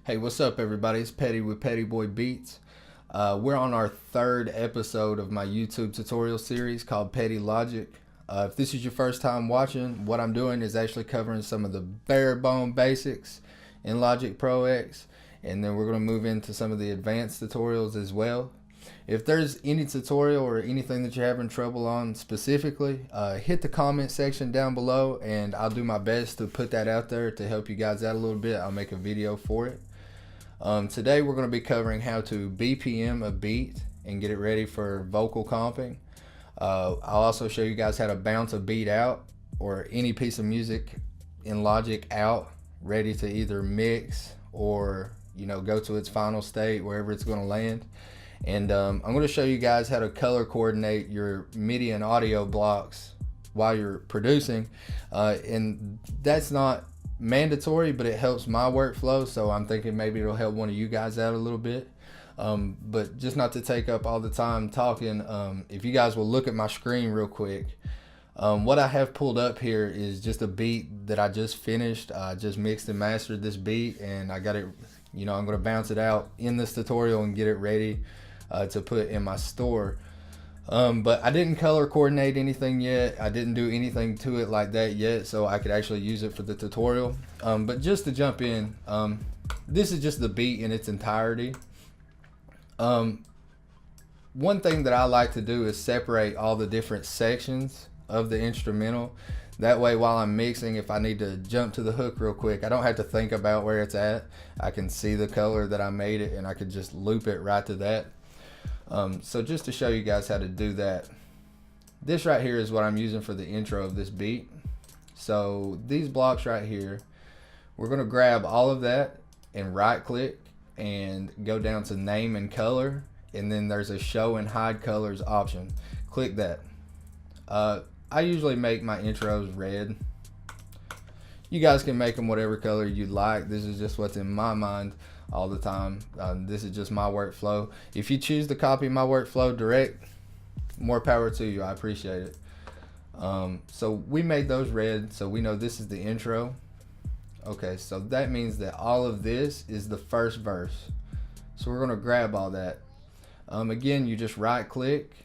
Hey, what's up, everybody? It's Petty with Petty Boy Beats. We're on our third episode of my YouTube tutorial series called Petty Logic. If this is your first time watching, what I'm doing is actually covering some of the bare bone basics in Logic Pro X, and then we're going to move into some of the advanced tutorials as well. If there's any tutorial or anything that you're having trouble on specifically, hit the comment section down below and I'll do my best to put that out there to help you guys out a little bit. I'll make a video for it. Today we're going to be covering how to BPM a beat and get it ready for vocal comping. I'll also show you guys how to bounce a beat out or any piece of music in Logic out, ready to either mix or go to its final state wherever it's going to land. And I'm going to show you guys how to color coordinate your MIDI and audio blocks while you're producing, and that's not mandatory, but it helps my workflow, so I'm thinking maybe it'll help one of you guys out a little bit. But just not to take up all the time talking, if you guys will look at my screen real quick, what I have pulled up here is just a beat that I just finished. I just mixed and mastered this beat, and I got it, I'm going to bounce it out in this tutorial and get it ready to put in my store. But I didn't color coordinate anything yet. I didn't do anything to it like that yet, so I could actually use it for the tutorial. But just to jump in, this is just the beat in its entirety. One thing that I like to do is separate all the different sections of the instrumental. That way, while I'm mixing, if I need to jump to the hook real quick, I don't have to think about where it's at. I can see the color that I made it, and I could just loop it right to that. So just to show you guys how to do that, this right here is what I'm using for the intro of this beat. So these blocks right here, we're going to grab all of that and right click and go down to name and color, and then there's a show and hide colors option. Click that. I usually make my intros red. You guys can make them whatever color you'd like. This is just what's in my mind all the time. This is just my workflow. If you choose to copy my workflow direct, more power to you. I appreciate it. So we made those red, so we know this is the intro. Okay, so that means that all of this is the first verse. So we're gonna grab all that. Again, you just right click,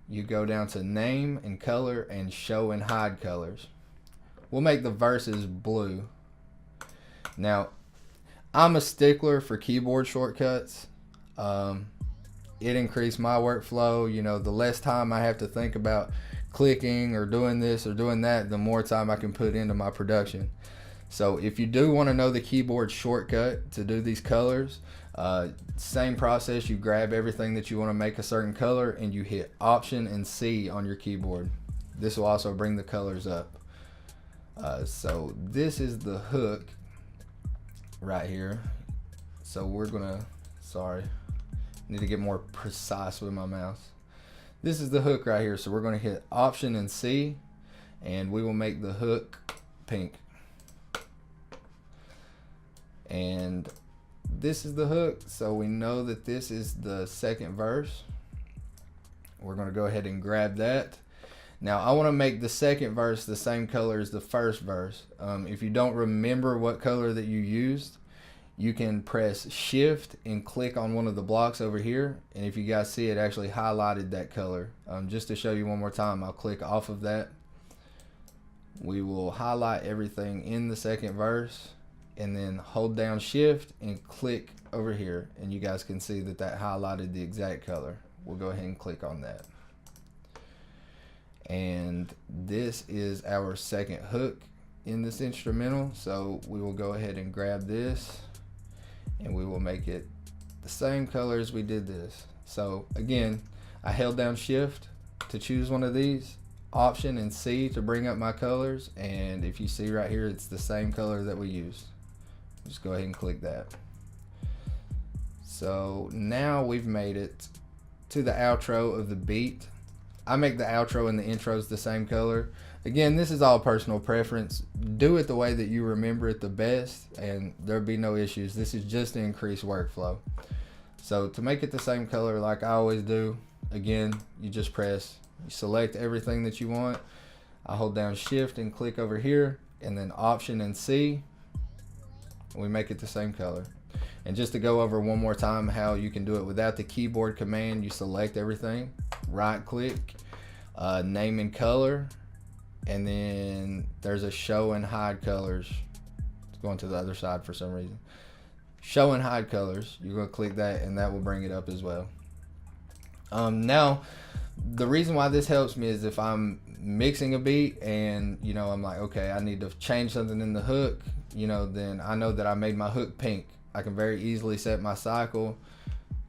you go down to name and color and show and hide colors. We'll make the verses blue. Now, I'm a stickler for keyboard shortcuts. It increased my workflow. The less time I have to think about clicking or doing this or doing that, the more time I can put into my production. So if you do want to know the keyboard shortcut to do these colors, same process. You grab everything that you want to make a certain color and you hit Option and C on your keyboard. This will also bring the colors up. So this is the hook right here. So we're gonna, need to get more precise with my mouse. This is the hook right here. So we're gonna hit Option and C, and we will make the hook pink. And this is the hook, so we know that this is the second verse. We're gonna go ahead and grab that. Now I want to make the second verse the same color as the first verse. If you don't remember what color that you used, you can press shift and click on one of the blocks over here, and if you guys see, it actually highlighted that color. Just to show you one more time, I'll click off of that. We will highlight everything in the second verse and then hold down shift and click over here, and you guys can see that that highlighted the exact color. We'll go ahead and click on that. And this is our second hook in this instrumental, so we will go ahead and grab this and we will make it the same color as we did this. So again, I held down shift to choose one of these, Option and C to bring up my colors, and if you see right here, it's the same color that we used. Just go ahead and click that. So now we've made it to the outro of the beat. I make the outro and the intros the same color. Again, this is all personal preference. Do it the way that you remember it the best, and there'll be no issues. This is just to increase workflow. So to make it the same color like I always do, again, you just you select everything that you want. I hold down shift and click over here, and then Option and C. We make it the same color. And just to go over one more time how you can do it without the keyboard command, you select everything, right click, name and color, and then there's a show and hide colors. It's going to the other side for some reason. Show and hide colors, you're going to click that and that will bring it up as well. Now, the reason why this helps me is if I'm mixing a beat and, you know, I'm like, okay, I need to change something in the hook, you know, then I know that I made my hook pink. I can very easily set my cycle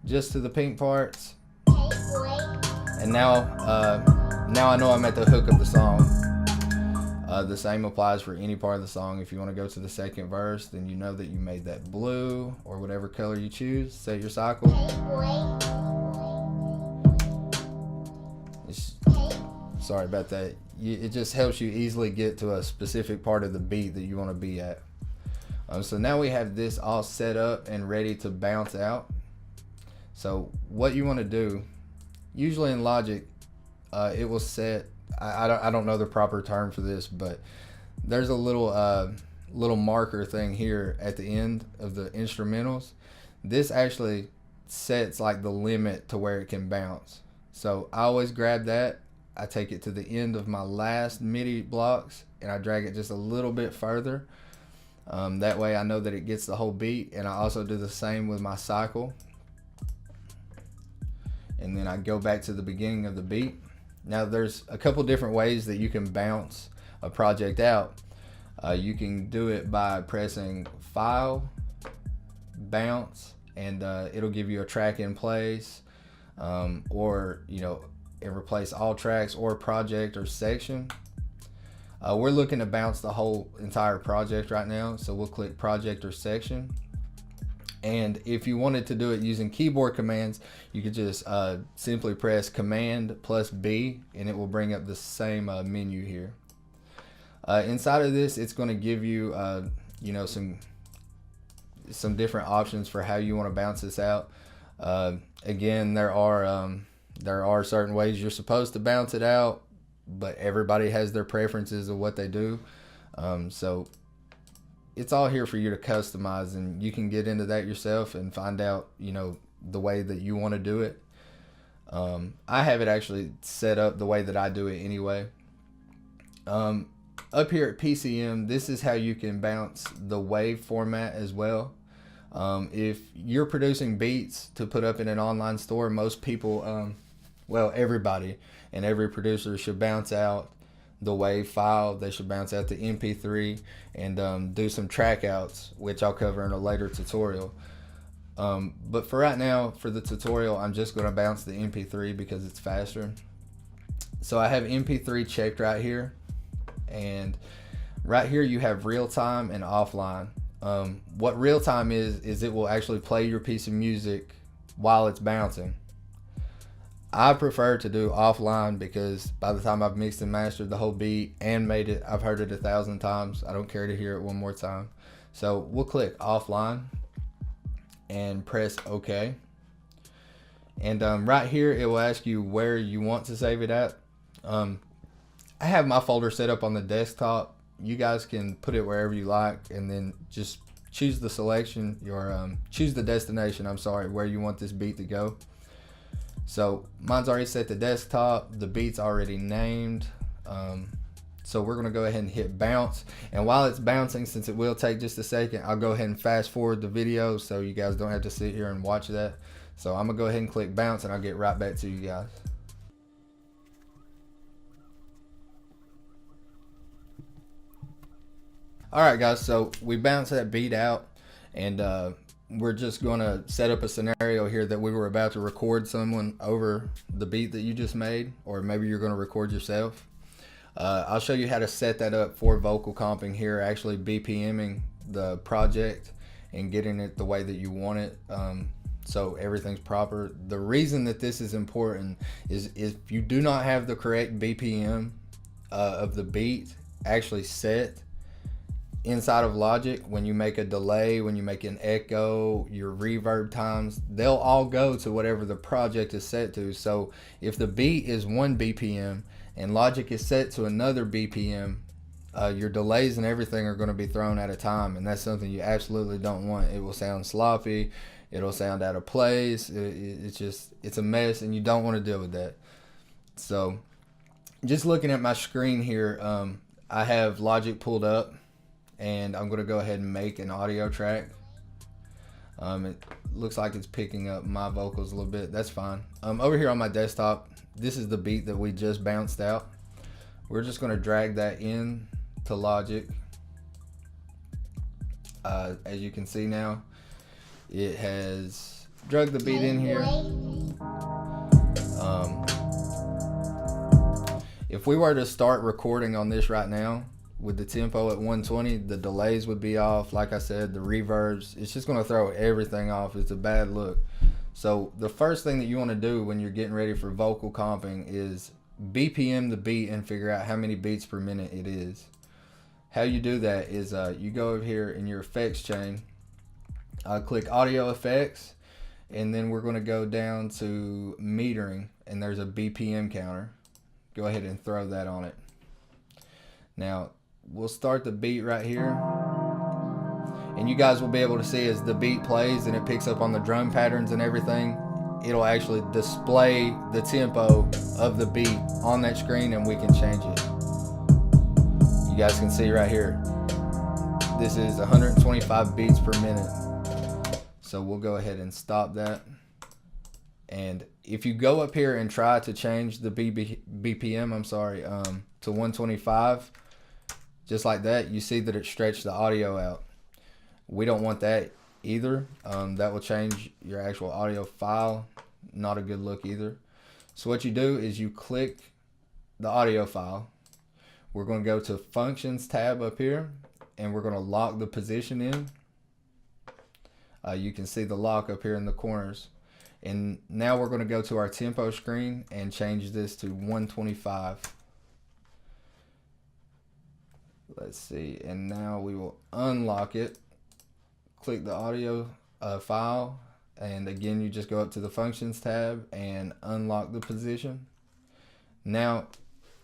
just to the pink parts. And now I know I'm at the hook of the song. The same applies for any part of the song. If you want to go to the second verse, then you know that you made that blue or whatever color you choose. Set your cycle. Sorry about that. It just helps you easily get to a specific part of the beat that you want to be at. So now we have this all set up and ready to bounce out. So what you want to do, usually in Logic, it will set, I don't know the proper term for this, but there's a little marker thing here at the end of the instrumentals. This actually sets like the limit to where it can bounce. So I always grab that, I take it to the end of my last MIDI blocks and I drag it just a little bit further. That way I know that it gets the whole beat, and I also do the same with my cycle. And then I go back to the beginning of the beat. Now there's a couple different ways that you can bounce a project out. You can do it by pressing File, Bounce, and it'll give you a track in place, or, you know, and replace all tracks or project or section. We're looking to bounce the whole entire project right now, so we'll click project or section. And if you wanted to do it using keyboard commands, you could just simply press Command plus B and it will bring up the same menu here. Inside of this, it's going to give you you know, some different options for how you want to bounce this out. Again, there are certain ways you're supposed to bounce it out, but everybody has their preferences of what they do. So it's all here for you to customize, and you can get into that yourself and find out, you know, the way that you want to do it. I have it actually set up the way that I do it anyway. Up here at PCM, this is how you can bounce the wave format as well. If you're producing beats to put up in an online store, most people, well, everybody and every producer should bounce out the wave file. They should bounce out the MP3 and do some track outs, which I'll cover in a later tutorial. But for right now, for the tutorial, I'm just going to bounce the MP3 because it's faster. So I have MP3 checked right here, and right here you have real time and offline. What real time is it will actually play your piece of music while it's bouncing. I prefer to do offline because by the time I've mixed and mastered the whole beat and made it, I've heard it 1,000 times. I don't care to hear it one more time. So we'll click offline and press OK. And right here it will ask you where you want to save it at. I have my folder set up on the desktop. You guys can put it wherever you like, and then just choose the selection, choose the destination, I'm sorry, where you want this beat to go. So mine's already set to desktop, the beat's already named. So we're gonna go ahead and hit bounce. And while it's bouncing, since it will take just a second, I'll go ahead and fast forward the video so you guys don't have to sit here and watch that. So I'm gonna go ahead and click bounce and I'll get right back to you guys. Alright guys, so we bounced that beat out, and we're just going to set up a scenario here that we were about to record someone over the beat that you just made, or maybe you're going to record yourself. I'll show you how to set that up for vocal comping here, actually BPMing the project and getting it the way that you want it, so everything's proper. The reason that this is important is if you do not have the correct BPM of the beat actually set inside of Logic, when you make a delay, when you make an echo, your reverb times, they'll all go to whatever the project is set to. So if the beat is 1 BPM and Logic is set to another BPM, your delays and everything are going to be thrown at a time, and that's something you absolutely don't want. It will sound sloppy, it'll sound out of place. It's a mess, and you don't want to deal with that. So just looking at my screen here, I have Logic pulled up, and I'm going to go ahead and make an audio track. It looks like it's picking up my vocals a little bit. That's fine. Over here on my desktop, this is the beat that we just bounced out. We're just going to drag that in to Logic. As you can see now, it has dragged the beat in here. If we were to start recording on this right now with the tempo at 120, the delays would be off. Like I said, the reverbs, it's just going to throw everything off. It's a bad look. So the first thing that you want to do when you're getting ready for vocal comping is BPM the beat and figure out how many beats per minute it is. How you do that is you go over here in your effects chain, click audio effects, and then we're going to go down to metering, and there's a BPM counter. Go ahead and throw that on it. Now we'll start the beat right here, and you guys will be able to see as the beat plays and it picks up on the drum patterns and everything, it'll actually display the tempo of the beat on that screen, and we can change it. You guys can see right here, this is 125 beats per minute. So we'll go ahead and stop that. And if you go up here and try to change the BPM, to 125, just like that, you see that it stretched the audio out. We don't want that either. That will change your actual audio file. Not a good look either. So what you do is you click the audio file. We're going to go to Functions tab up here, and we're going to lock the position in. You can see the lock up here in the corners. And now we're going to go to our tempo screen and change this to 125. Let's see, and now we will unlock it. Click the audio file, and again you just go up to the Functions tab and unlock the position. Now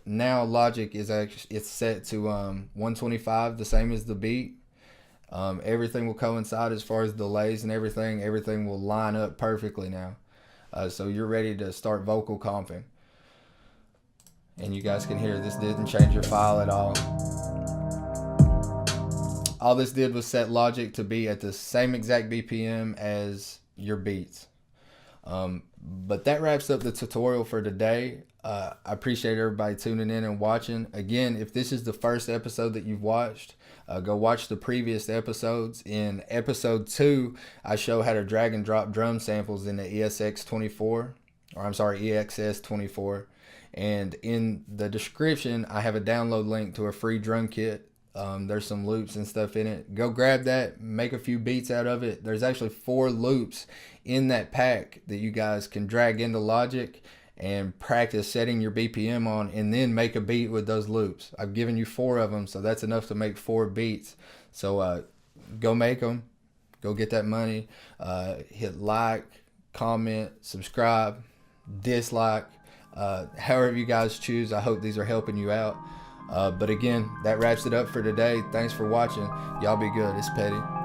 Logic is actually, it's set to 125, the same as the beat. Everything will coincide as far as delays and everything will line up perfectly now. So you're ready to start vocal comping. And you guys can hear this didn't change your file at all. All this did was set Logic to be at the same exact BPM as your beats. But that wraps up the tutorial for today. I appreciate everybody tuning in and watching. Again, if this is the first episode that you've watched, go watch the previous episodes. In episode 2, I show how to drag and drop drum samples in the EXS24. And in the description, I have a download link to a free drum kit. There's some loops and stuff in it. Go grab that, make a few beats out of it. There's actually 4 loops in that pack that you guys can drag into Logic and practice setting your BPM on, and then make a beat with those loops. I've given you 4 of them, so that's enough to make 4 beats. So go make them, go get that money. Hit like, comment, subscribe, dislike, however you guys choose. I hope these are helping you out. But again, that wraps it up for today. Thanks for watching. Y'all be good. It's Petty.